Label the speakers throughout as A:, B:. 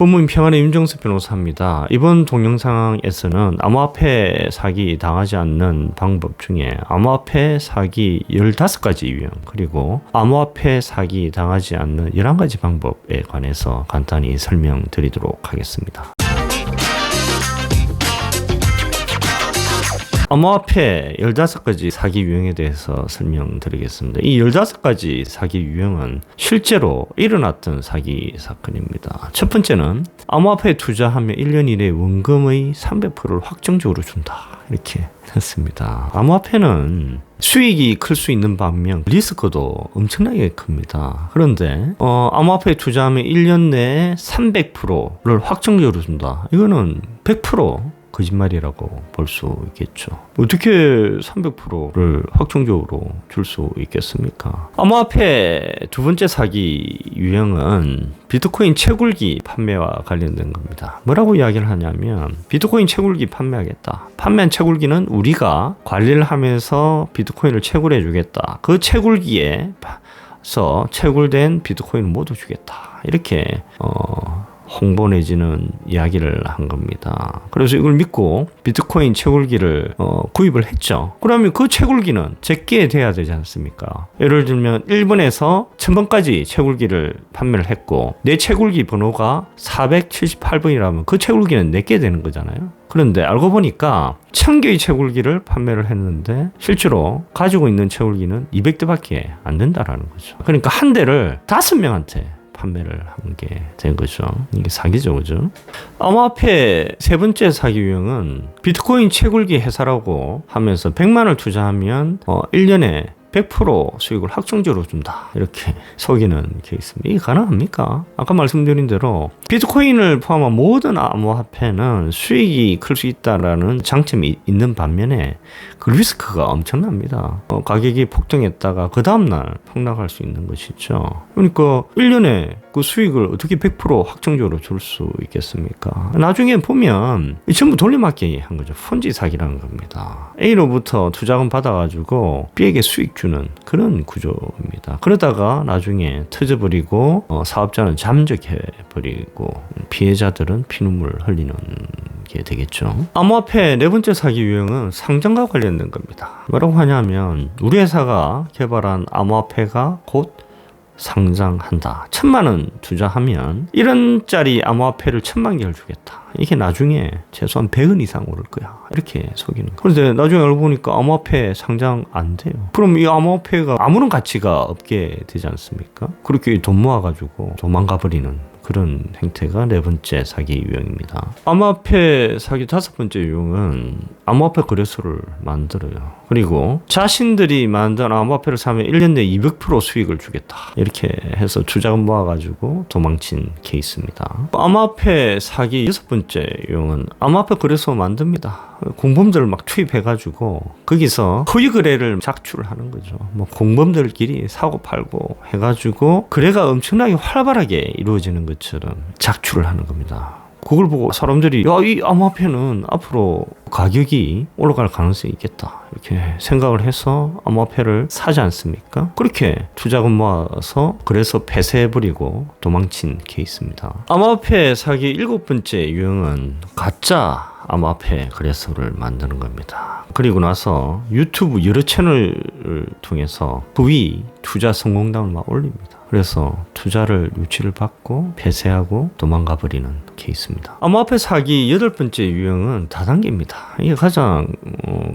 A: 법무인 평안의 윤정수 변호사입니다. 이번 동영상에서는 암호화폐 사기 당하지 않는 방법 중에 암호화폐 사기 15가지 유형, 그리고 암호화폐 사기 당하지 않는 11가지 방법에 관해서 간단히 설명드리도록 하겠습니다. 암호화폐 15가지 사기 유형에 대해서 설명드리겠습니다. 이 15가지 사기 유형은 실제로 일어났던 사기 사건입니다. 첫 번째는 암호화폐에 투자하면 1년 이내에 원금의 300%를 확정적으로 준다, 이렇게 했습니다. 암호화폐는 수익이 클 수 있는 반면 리스크도 엄청나게 큽니다. 그런데 암호화폐에 투자하면 1년 내에 300%를 확정적으로 준다. 이거는 100% 거짓말이라고 볼 수 있겠죠. 어떻게 300%를 확정적으로 줄 수 있겠습니까? 암호화폐 두 번째 사기 유형은 비트코인 채굴기 판매와 관련된 겁니다. 뭐라고 이야기를 하냐면, 비트코인 채굴기 판매하겠다. 판매한 채굴기는 우리가 관리를 하면서 비트코인을 채굴해 주겠다. 그 채굴기에서 채굴된 비트코인을 모두 주겠다. 이렇게 홍보 내지는 이야기를 한 겁니다. 그래서 이걸 믿고 비트코인 채굴기를 구입을 했죠. 그러면 그 채굴기는 제게 돼야 되지 않습니까? 예를 들면 1번에서 1000번까지 채굴기를 판매를 했고 내 채굴기 번호가 478번이라면 그 채굴기는 내게 되는 거잖아요. 그런데 알고 보니까 1000개의 채굴기를 판매를 했는데 실제로 가지고 있는 채굴기는 200대밖에 안 된다라는 거죠. 그러니까 한 대를 5명한테 판매를 한 게 된 거죠. 이게 사기죠, 그죠? 암호화폐 세 번째 사기 유형은 비트코인 채굴기 회사라고 하면서 100만을 투자하면 1년에 100% 수익을 확정적으로 준다, 이렇게 속이는 케이스입니다. 이게 가능합니까? 아까 말씀드린 대로 비트코인을 포함한 모든 암호화폐는 수익이 클 수 있다라는 장점이 있는 반면에 그 리스크가 엄청납니다. 가격이 폭등했다가 그 다음날 폭락할 수 있는 것이죠. 그러니까 1년에 그 수익을 어떻게 100% 확정적으로 줄 수 있겠습니까? 나중에 보면 전부 돌려막기 한 거죠. 폰지 사기라는 겁니다. A로부터 투자금 받아가지고 B에게 수익 주는 그런 구조입니다. 그러다가 나중에 터져버리고 사업자는 잠적해버리고 피해자들은 피눈물 흘리는 게 되겠죠. 암호화폐 네 번째 사기 유형은 상장과 관련된 겁니다. 뭐라고 하냐면, 우리 회사가 개발한 암호화폐가 곧 상장한다. 1000만원 투자하면 1원짜리 암호화폐를 1000만 개를 주겠다. 이게 나중에 최소한 100원 이상 오를 거야, 이렇게 속이는 거예요. 그런데 나중에 알고 보니까 암호화폐 상장 안 돼요. 그럼 이 암호화폐가 아무런 가치가 없게 되지 않습니까? 그렇게 돈 모아가지고 도망가 버리는 그런 행태가 네 번째 사기 유형입니다. 암호화폐 사기 다섯 번째 유형은 암호화폐 거래소를 만들어요. 그리고 자신들이 만든 암호화폐를 사면 1년 내에 200% 수익을 주겠다, 이렇게 해서 투자금 모아가지고 도망친 케이스입니다. 암호화폐 사기 여섯 번째 유형은 암호화폐 거래소 만듭니다. 공범들을 막 투입해가지고 거기서 허위 거래를 작출하는 거죠. 뭐 공범들끼리 사고 팔고 해가지고 거래가 엄청나게 활발하게 이루어지는 것처럼 작출을 하는 겁니다. 그걸 보고 사람들이 이 암호화폐는 앞으로 가격이 올라갈 가능성이 있겠다, 이렇게 생각을 해서 암호화폐를 사지 않습니까? 그렇게 투자금 모아서 그래서 폐쇄해버리고 도망친 케이스입니다. 암호화폐 사기 일곱 번째 유형은 가짜 암호화폐 거래소를 만드는 겁니다. 그리고 나서 유튜브 여러 채널을 통해서 부위 투자 성공담을 막 올립니다. 그래서 투자를 유치를 받고 폐쇄하고 도망가 버리는 케이스입니다. 암호화폐 사기 여덟 번째 유형은 다단계입니다. 이게 가장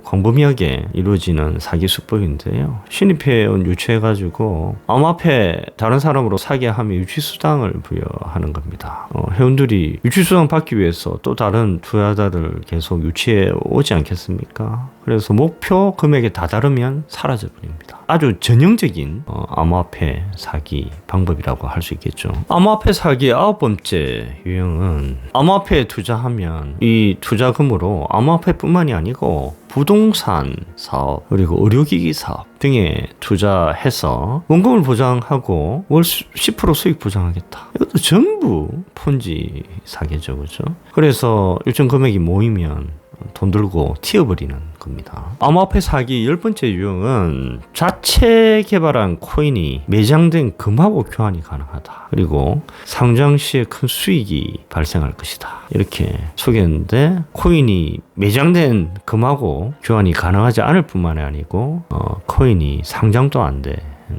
A: 광범위하게 이루어지는 사기 수법인데요. 신입회원 유치해가지고 암호화폐 다른 사람으로 사게 하면 유치수당을 부여하는 겁니다. 회원들이 유치수당 받기 위해서 또 다른 투자자들 계속 유치해 오지 않겠습니까? 그래서 목표 금액에 다다르면 사라져버립니다. 아주 전형적인 암호화폐 사기 방법이라고 할 수 있겠죠. 암호화폐 사기 아홉 번째 유형은 암호화폐에 투자하면 이 투자금으로 암호화폐뿐만이 아니고 부동산 사업 그리고 의료기기 사업 등에 투자해서 원금을 보장하고 월 10% 수익 보장하겠다. 이것도 전부 폰지 사기죠, 그렇죠? 그래서 일정 금액이 모이면 돈 들고 튀어버리는 겁니다. 암호화폐 사기 10번째 유형은 자체 개발한 코인이 매장된 금하고 교환이 가능하다. 그리고 상장 시에 큰 수익이 발생할 것이다. 이렇게 소개했는데 코인이 매장된 금하고 교환이 가능하지 않을 뿐만이 아니고 코인이 상장도 안 돼.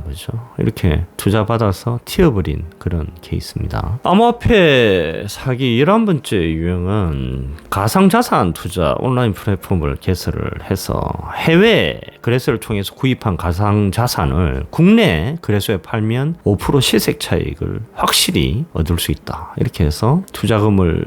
A: 거죠. 이렇게 투자 받아서 튀어버린 그런 케이스입니다. 암호화폐 사기 11번째 유형은 가상자산 투자 온라인 플랫폼을 개설을 해서 해외 거래소를 통해서 구입한 가상자산을 국내 거래소에 팔면 5% 실색 차익을 확실히 얻을 수 있다. 이렇게 해서 투자금을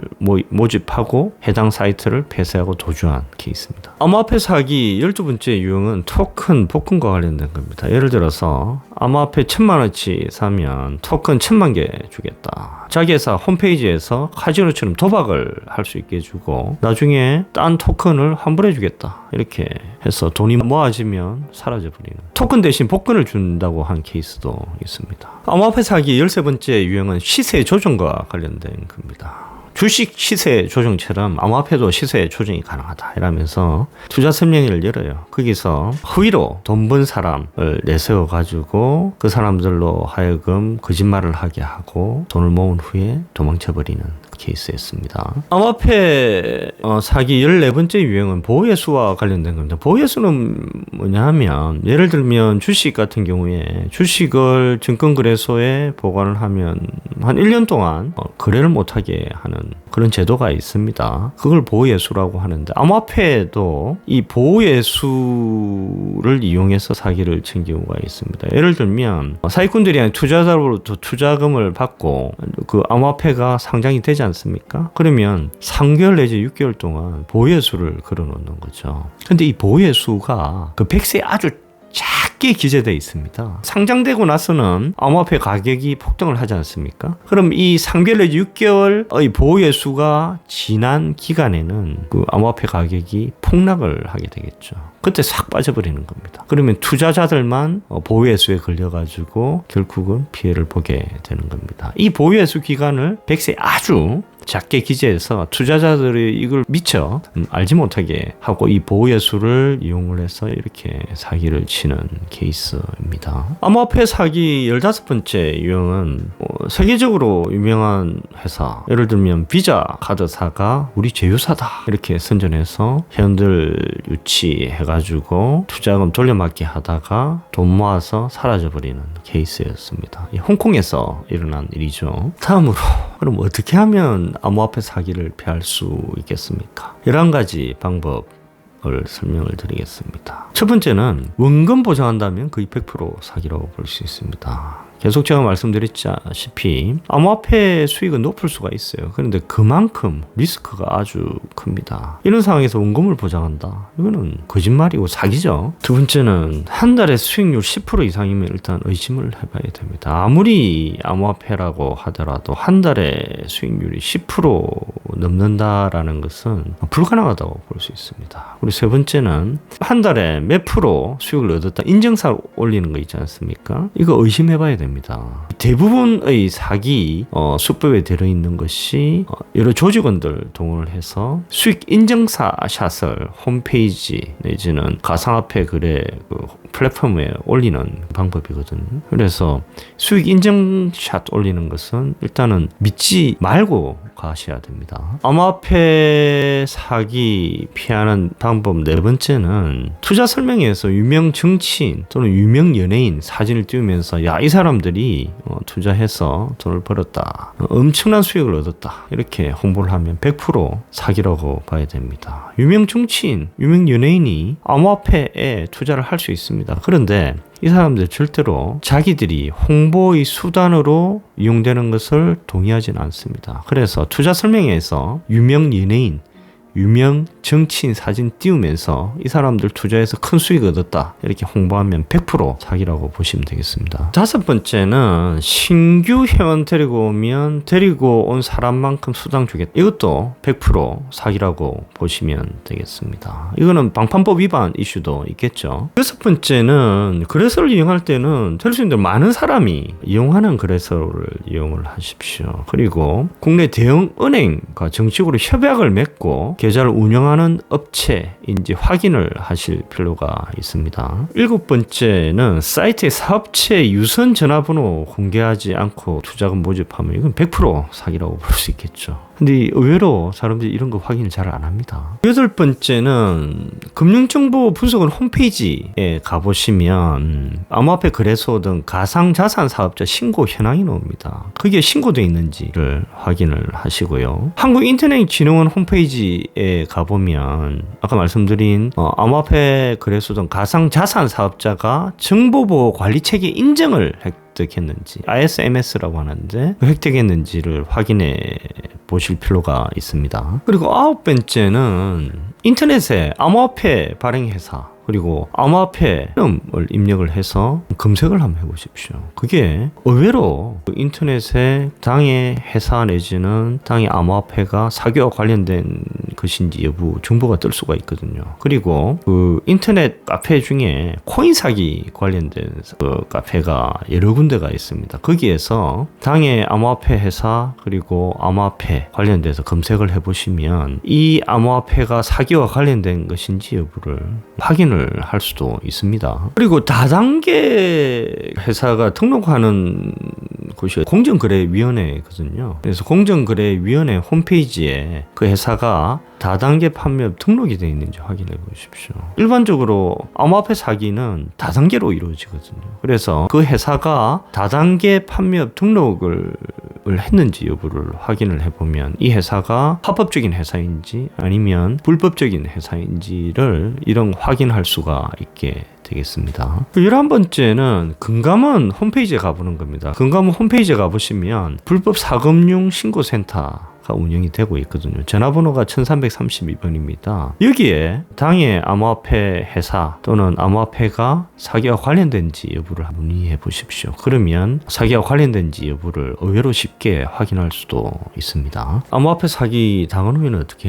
A: 모집하고 해당 사이트를 폐쇄하고 도주한 케이스입니다. 암호화폐 사기 12번째 유형은 토큰 복근과 관련된 겁니다. 예를 들어서 암호화폐 1000만원치 사면 토큰 1000만개 주겠다. 자기 회사 홈페이지에서 카지노처럼 도박을 할 수 있게 해주고 나중에 딴 토큰을 환불해 주겠다. 이렇게 해서 돈이 모아지면 사라져버리는 토큰 대신 복근을 준다고 한 케이스도 있습니다. 암호화폐 사기 13번째 유형은 시세 조정과 관련된 겁니다. 주식 시세 조정처럼 암호화폐도 시세 조정이 가능하다 이러면서 투자 설명회를 열어요. 거기서 허위로 돈 번 사람을 내세워 가지고 그 사람들로 하여금 거짓말을 하게 하고 돈을 모은 후에 도망쳐버리는 케이스였습니다. 암호화폐 사기 14번째 유형은 보호예수와 관련된 겁니다. 보호예수는 뭐냐 하면 예를 들면 주식 같은 경우에 주식을 증권거래소에 보관을 하면 한 1년 동안 거래를 못하게 하는 그런 제도가 있습니다. 그걸 보호예수라고 하는데 암호화폐도 이 보호예수를 이용해서 사기를 친 경우가 있습니다. 예를 들면 사기꾼들이 투자자로부터 투자금을 받고 그 암호화폐가 상장이 되지 않습니까? 그러면 3개월 내지 6개월 동안 보호예수를 걸어놓는 거죠. 근데 이 보호예수가 그 백세에 아주 작게 기재되어 있습니다. 상장되고 나서는 암호화폐 가격이 폭등을 하지 않습니까? 그럼 이 3개월 내지 6개월의 보호예수가 지난 기간에는 그 암호화폐 가격이 폭락을 하게 되겠죠. 그때 싹 빠져버리는 겁니다. 그러면 투자자들만 보호예수에 걸려가지고 결국은 피해를 보게 되는 겁니다. 이 보호예수 기간을 백세에 아주 작게 기재해서 투자자들이 이걸 미처 알지 못하게 하고 이 보호예수를 이용을 해서 이렇게 사기를 치는 케이스입니다. 암호화폐 사기 15번째 유형은 세계적으로 유명한 회사, 예를 들면 비자 카드사가 우리 제휴사다 이렇게 선전해서 회원들 유치해가지고 투자금 돌려막기 하다가 돈 모아서 사라져버리는 케이스였습니다. 홍콩에서 일어난 일이죠. 다음으로 그럼 어떻게 하면 암호화폐 사기를 피할 수 있겠습니까? 11가지 방법을 설명을 드리겠습니다. 첫 번째는 원금 보장한다면 거의 100% 사기라고 볼 수 있습니다. 계속 제가 말씀드렸다시피 암호화폐 수익은 높을 수가 있어요. 그런데 그만큼 리스크가 아주 큽니다. 이런 상황에서 원금을 보장한다. 이거는 거짓말이고 사기죠. 두 번째는 한 달에 수익률 10% 이상이면 일단 의심을 해봐야 됩니다. 아무리 암호화폐라고 하더라도 한 달에 수익률이 10% 넘는다라는 것은 불가능하다고 볼 수 있습니다. 그리고 세 번째는 한 달에 몇 프로 수익을 얻었다 인증서 올리는 거 있지 않습니까? 이거 의심해봐야 됩니다. 대부분의 사기 수법에 들어있는 것이 여러 조직원들 동원을 해서 수익 인증사 샷을 홈페이지 내지는 가상화폐 거래 플랫폼에 올리는 방법이거든요. 그래서 수익 인증샷 올리는 것은 일단은 믿지 말고 가셔야 됩니다. 암호화폐 사기 피하는 방법 네 번째는 투자 설명회에서 유명 정치인 또는 유명 연예인 사진을 띄우면서 야, 이 사람들이 투자해서 돈을 벌었다. 엄청난 수익을 얻었다. 이렇게 홍보를 하면 100% 사기라고 봐야 됩니다. 유명 정치인, 유명 연예인이 암호화폐에 투자를 할 수 있습니다. 그런데 이 사람들 절대로 자기들이 홍보의 수단으로 이용되는 것을 동의하지는 않습니다. 그래서 투자 설명회에서 유명 연예인, 유명 정치인 사진 띄우면서 이 사람들 투자해서 큰 수익 얻었다 이렇게 홍보하면 100% 사기라고 보시면 되겠습니다. 다섯 번째는 신규 회원 데리고 오면 데리고 온 사람만큼 수당 주겠다. 이것도 100% 사기라고 보시면 되겠습니다. 이거는 방판법 위반 이슈도 있겠죠. 여섯 번째는 거래소를 이용할 때는 될 수 있는 많은 사람이 이용하는 거래소를 이용을 하십시오. 그리고 국내 대형 은행과 정식으로 협약을 맺고 계좌를 운영하는 업체인지 확인을 하실 필요가 있습니다. 7번째는 사이트의 사업체 유선 전화번호 공개하지 않고 투자금 모집하면 이건 100% 사기라고 볼 수 있겠죠. 근데 의외로 사람들이 이런 거 확인을 잘 안 합니다. 8번째는 금융정보 분석원 홈페이지에 가보시면 암호화폐 거래소 등 가상자산 사업자 신고 현황이 나옵니다. 그게 신고되어 있는지를 확인을 하시고요. 한국인터넷진흥원 홈페이지에 가보면 아까 말씀드린 암호화폐 거래소 등 가상자산 사업자가 정보보호 관리체계 인증을 획득했는지 ISMS라고 하는데 획득했는지를 확인해 보실 필요가 있습니다. 그리고 9번째는 인터넷에 암호화폐 발행회사 그리고 암호화폐 이름을 입력을 해서 검색을 한번 해보십시오. 그게 의외로 인터넷에 당의 회사 내지는 당의 암호화폐가 사기와 관련된 것인지 여부 정보가 뜰 수가 있거든요. 그리고 그 인터넷 카페 중에 코인 사기 관련된 그 카페가 여러 군데가 있습니다. 거기에서 당의 암호화폐 회사 그리고 암호화폐 관련돼서 검색을 해보시면 이 암호화폐가 사기와 관련된 것인지 여부를 확인을 할 수도 있습니다. 그리고 다단계 회사가 등록하는 곳이 공정거래위원회거든요. 그래서 공정거래위원회 홈페이지에 그 회사가 다단계 판매업 등록이 되어 있는지 확인해 보십시오. 일반적으로 암호화폐 사기는 다단계로 이루어지거든요. 그래서 그 회사가 다단계 판매업 등록을 했는지 여부를 확인을 해보면 이 회사가 합법적인 회사인지 아니면 불법적인 회사인지를 이런 확인할 수가 있게 되겠습니다. 11번째는 금감원 홈페이지에 가보는 겁니다. 금감원 홈페이지에 가보시면 불법 사금융 신고센터 운영이 되고 있거든요. 전화번호가 1332번입니다. 여기에 당의 암호화폐 회사 또는 암호화폐가 사기와 관련된지 여부를 문의해 보십시오. 그러면 사기와 관련된지 여부를 의외로 쉽게 확인할 수도 있습니다. 암호화폐 사기 당한 후에는 어떻게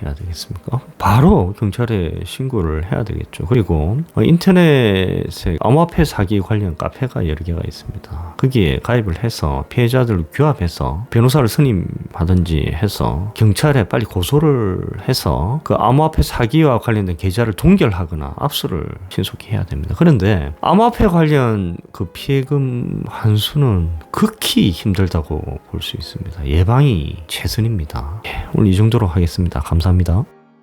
A: 해야 되겠습니까? 바로 경찰에 신고를 해야 되겠죠. 그리고 인터넷에 암호화폐 사기 관련 카페가 여러 개가 있습니다. 거기에 가입을 해서 피해자들을 규합해서 변호사를 선임하든지 해서 경찰에 빨리 고소를 해서 그 암호화폐 사기와 관련된 계좌를 동결하거나 압수를 신속히 해야 됩니다. 그런데 암호화폐 관련 그 피해금 환수는 극히 힘들다고 볼 수 있습니다. 예방이 최선입니다. 오늘 이 정도로 하겠습니다. 감사합니다.